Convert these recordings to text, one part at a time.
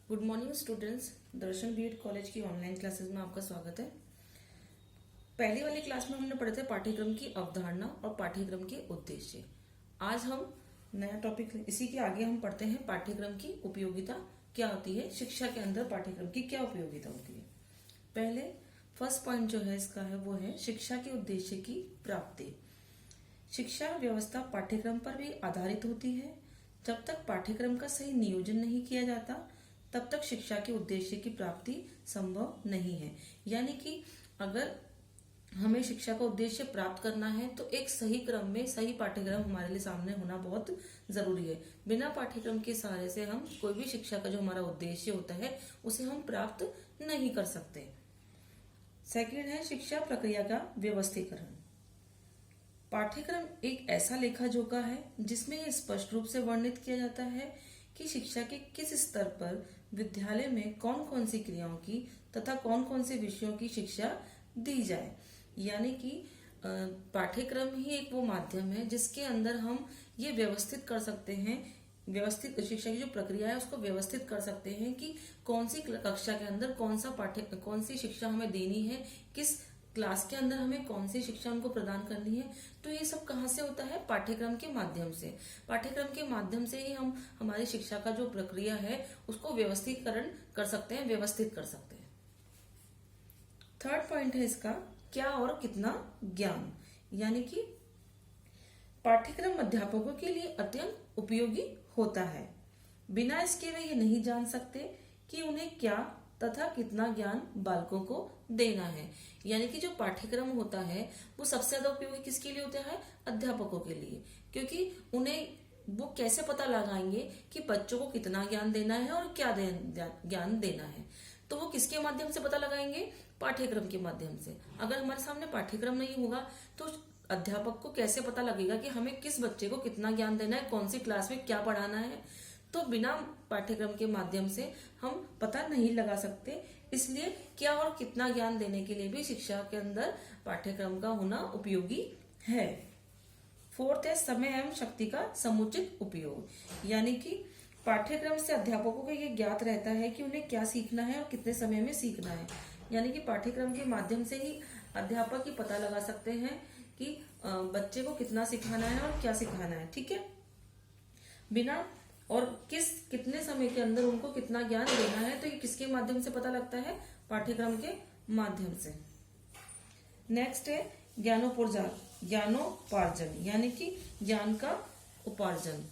Good morning students. Darshan BEd college की online classes में आपका स्वागत है। पहली वाली क्लास में हमने पढ़े थे पाठ्यक्रम की अवधारणा और पाठ्यक्रम के उद्देश्य। आज हम नया टॉपिक, इसी के आगे हम पढ़ते हैं पाठ्यक्रम की उपयोगिता क्या होती है, शिक्षा के अंदर पाठ्यक्रम की क्या उपयोगिता होती है। पहले फर्स्ट पॉइंट जो है इसका है वो है शिक्षा के उद्देश्य की प्राप्ति। शिक्षा व्यवस्था पाठ्यक्रम पर भी आधारित होती है। जब तक पाठ्यक्रम का सही नियोजन नहीं किया जाता तब तक शिक्षा के उद्देश्य की प्राप्ति संभव नहीं है। यानी कि अगर हमें शिक्षा का उद्देश्य प्राप्त करना है तो एक सही क्रम में सही पाठ्यक्रम हमारे लिए सामने होना बहुत जरूरी है। बिना पाठ्यक्रम के सहारे से हम कोई भी शिक्षा का जो हमारा उद्देश्य होता है उसे हम प्राप्त नहीं कर सकते। सेकंड है शिक्षा प्रक्रिया का व्यवस्थीकरण। पाठ्यक्रम एक ऐसा लेखा जोखा है जिसमें यह स्पष्ट रूप से वर्णित किया जाता है कि शिक्षा के किस स्तर पर विद्यालय में कौन कौन सी क्रियाओं की तथा कौन कौन से विषयों की शिक्षा दी जाए। यानी कि पाठ्यक्रम ही एक वो माध्यम है जिसके अंदर हम ये व्यवस्थित कर सकते हैं, व्यवस्थित शिक्षा की जो प्रक्रिया है उसको व्यवस्थित कर सकते हैं कि कौन सी कक्षा के अंदर कौन सी शिक्षा हमें देनी है, किस क्लास के अंदर हमें कौन सी शिक्षा उनको प्रदान करनी है। तो ये सब कहाँ से होता है? पाठ्यक्रम के माध्यम से। पाठ्यक्रम के माध्यम से ही हम हमारी शिक्षा का जो प्रक्रिया है उसको व्यवस्थीकरण कर सकते हैं, व्यवस्थित कर सकते हैं। थर्ड पॉइंट है इसका क्या और कितना ज्ञान। यानी कि पाठ्यक्रम अध्यापकों के लिए अत्यंत उपयोगी होता है। बिना इसके वे ये नहीं जान सकते कि उन्हें क्या तथा कितना ज्ञान बालकों को देना है। यानी कि जो पाठ्यक्रम होता है वो सबसे ज्यादा उपयोगी किसके लिए होता है? अध्यापकों के लिए। क्योंकि उन्हें वो कैसे पता लगाएंगे कि बच्चों को कितना ज्ञान देना है और क्या ज्ञान देना है। तो वो किसके माध्यम से पता लगाएंगे? पाठ्यक्रम के माध्यम से। अगर हमारे सामने पाठ्यक्रम नहीं होगा तो अध्यापक को कैसे पता लगेगा कि हमें किस बच्चे को कितना ज्ञान देना है, कौन सी क्लास में क्या पढ़ाना है। तो बिना पाठ्यक्रम के माध्यम से हम पता नहीं लगा सकते। इसलिए क्या और कितना ज्ञान देने के लिए भी शिक्षा के अंदर पाठ्यक्रम का होना उपयोगी है। फोर्थ है समय एवं शक्ति का समुचित उपयोग। यानी कि पाठ्यक्रम से अध्यापकों को ये ज्ञात रहता है कि उन्हें क्या सीखना है और कितने समय में सीखना है। यानी कि पाठ्यक्रम के माध्यम से ही अध्यापक ही पता लगा सकते हैं कि बच्चे को कितना सिखाना है और क्या सिखाना है। ठीक है, बिना और कितने समय के अंदर उनको कितना ज्ञान देना है, तो ये किसके माध्यम से पता लगता है? पाठ्यक्रम के माध्यम से। नेक्स्ट है ज्ञानोपार्जन। यानी कि ज्ञान का उपार्जन।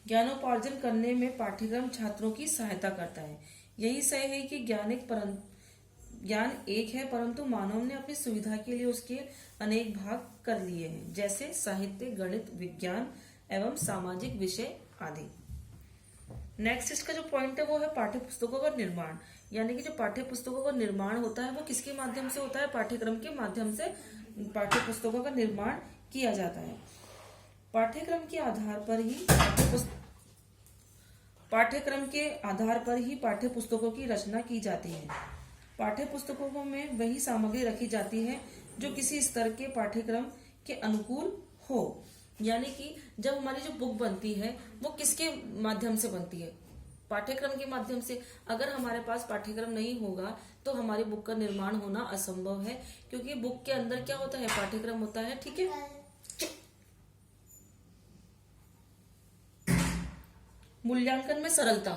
ज्ञानोपार्जन करने में पाठ्यक्रम छात्रों की सहायता करता है। यही सही है कि ज्ञान एक है परंतु मानव ने अपनी सुविधा के लिए उसके अनेक भाग कर लिए हैं, जैसे साहित्य, गणित, विज्ञान एवं सामाजिक विषय आदि। नेक्स्ट इसका जो पॉइंट है वो है पाठ्य पुस्तकों का निर्माण। यानी कि जो पाठ्य पुस्तकों का निर्माण होता है वो किसके माध्यम से होता है? पाठ्यक्रम के माध्यम से पाठ्य पुस्तकों का निर्माण किया जाता है। पाठ्यक्रम के आधार पर ही पाठ्य पुस्तकों की रचना की जाती है। पाठ्य पुस्तकों में वही सामग्री रखी जाती है जो किसी स्तर के पाठ्यक्रम के अनुकूल हो। यानी कि जब हमारी जो बुक बनती है वो किसके माध्यम से बनती है? पाठ्यक्रम के माध्यम से। अगर हमारे पास पाठ्यक्रम नहीं होगा तो हमारी बुक का निर्माण होना असंभव है, क्योंकि बुक के अंदर क्या होता है? पाठ्यक्रम होता है। ठीक है, मूल्यांकन में सरलता।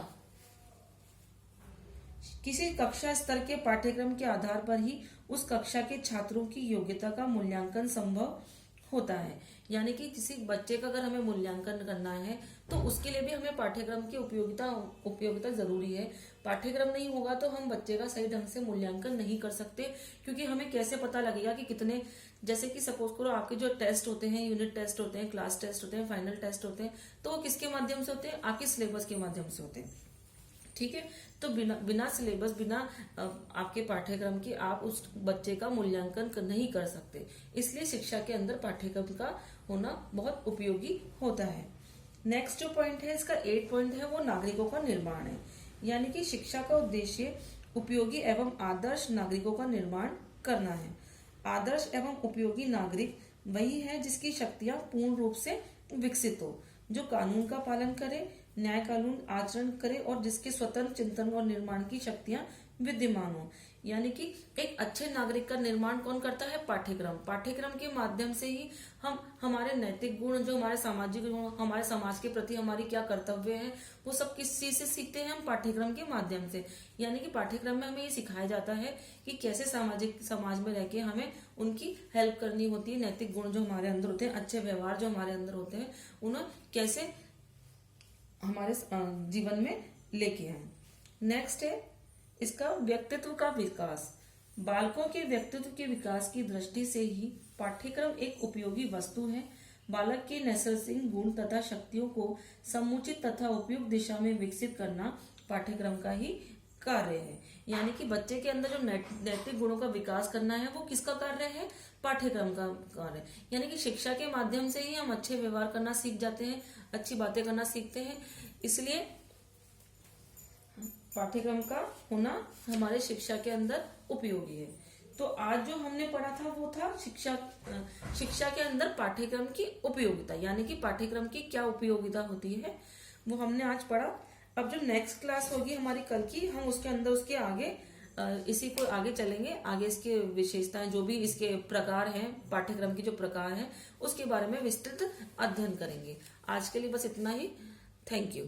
किसी कक्षा स्तर के पाठ्यक्रम के आधार पर ही उस कक्षा के छात्रों की योग्यता का मूल्यांकन संभव होता है। यानी कि किसी बच्चे का अगर हमें मूल्यांकन करना है तो उसके लिए भी हमें पाठ्यक्रम की उपयोगिता जरूरी है। पाठ्यक्रम नहीं होगा तो हम बच्चे का सही ढंग से मूल्यांकन नहीं कर सकते, क्योंकि हमें कैसे पता लगेगा कि कितने, जैसे कि सपोज करो आपके जो टेस्ट होते हैं, यूनिट टेस्ट होते हैं, क्लास टेस्ट होते हैं, फाइनल टेस्ट होते हैं, तो वो किसके माध्यम से होते हैं? आपके सिलेबस के माध्यम से होते हैं। ठीक है, तो बिना सिलेबस, बिना आपके पाठ्यक्रम के आप उस बच्चे का मूल्यांकन नहीं कर सकते। इसलिए शिक्षा के अंदर पाठ्यक्रम का होना बहुत उपयोगी होता है। नेक्स्ट जो पॉइंट है इसका 8 पॉइंट है वो नागरिकों का निर्माण है। यानी कि शिक्षा का उद्देश्य उपयोगी एवं आदर्श नागरिकों का निर्माण करना है। आदर्श एवं उपयोगी नागरिक वही है जिसकी शक्तियां पूर्ण रूप से विकसित हो, जो कानून का पालन करे, न्याय कानून आचरण करे और जिसके स्वतंत्र चिंतन और निर्माण की शक्तियां विद्यमान हो। यानी कि एक अच्छे नागरिक का निर्माण कौन करता है? पाठ्यक्रम। पाठ्यक्रम के माध्यम से ही हम हमारे नैतिक गुण, जो हमारे सामाजिक गुण, हमारे समाज के प्रति हमारी क्या कर्तव्य है, वो सब किस चीज से सीखते हैं? हम पाठ्यक्रम के माध्यम से। यानी कि पाठ्यक्रम में हमें ये सिखाया जाता है कि कैसे सामाजिक समाज में रह के हमें उनकी हेल्प करनी होती है, नैतिक गुण जो हमारे अंदर होते हैं, अच्छे व्यवहार जो हमारे अंदर होते हैं, उन्हें कैसे हमारे जीवन में लेके आए। नेक्स्ट है इसका व्यक्तित्व का विकास। बालकों के व्यक्तित्व के विकास की दृष्टि से ही पाठ्यक्रम एक उपयोगी वस्तु है। बालक के नैसर्गिक गुण तथा शक्तियों को समुचित तथा उपयुक्त दिशा में विकसित करना पाठ्यक्रम का ही कार्य है। यानी कि बच्चे के अंदर जो नैतिक गुणों का विकास करना है, वो किसका कार्य है? पाठ्यक्रम का कार्य। यानी कि शिक्षा के माध्यम से ही हम अच्छे व्यवहार करना सीख जाते हैं, अच्छी बातें करना सीखते हैं। इसलिए पाठ्यक्रम का होना हमारे शिक्षा के अंदर उपयोगी है। तो आज जो हमने पढ़ा था वो था शिक्षा के अंदर पाठ्यक्रम की उपयोगिता, यानी कि पाठ्यक्रम की क्या उपयोगिता होती है, वो हमने आज पढ़ा। अब जो नेक्स्ट क्लास होगी हमारी कल की, हम उसके अंदर उसके आगे इसी को आगे चलेंगे, आगे इसके विशेषताएं, जो भी इसके प्रकार हैं, पाठ्यक्रम के जो प्रकार हैं, उसके बारे में विस्तृत अध्ययन करेंगे। आज के लिए बस इतना ही। Thank you.